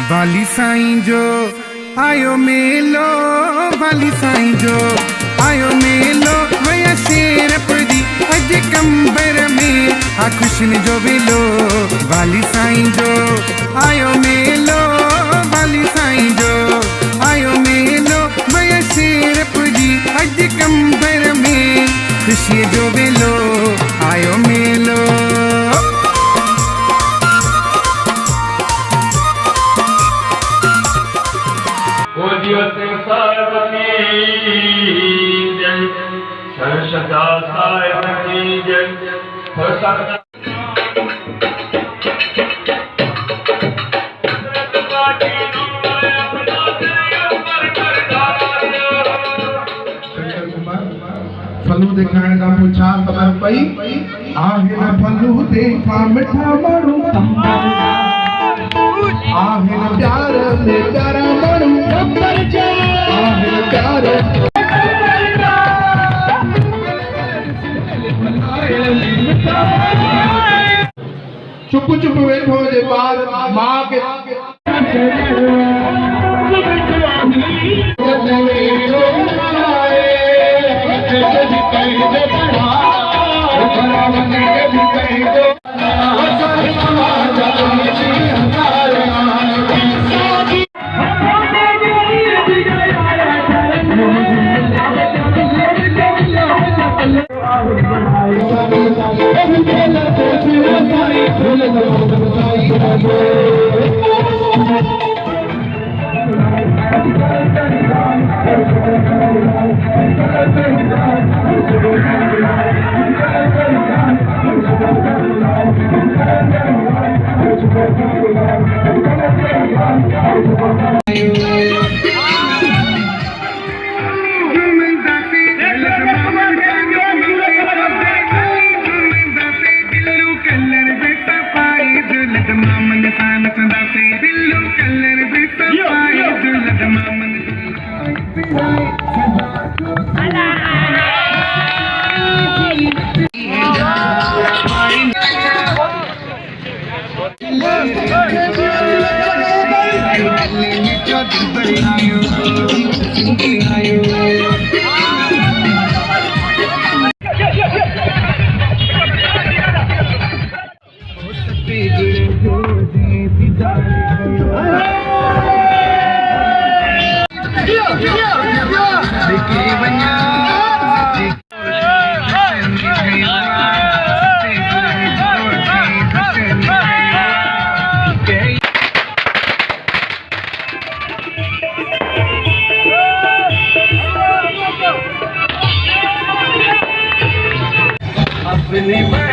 बाली साईं जो आयो मेलो, बाली साईं जो आयो मेलो, वया शेर पड़ी अज कंबर में आ खुशन जो वेलो। बाली साईं जो आयो मेलो, बाली साईं जो आयो मेलो, वया शेर पड़ी अज कंबर में खुशी जो वेलो आयो मेलो। सरसदा साहिब की जय। फलू दिखाने का पूछा खबर पई आहे न फलू देखा मिठा मारू आहे न प्यार में प्यारा मारू आहे न प्यार चुप चुप वेठो जे बाद मां के अपने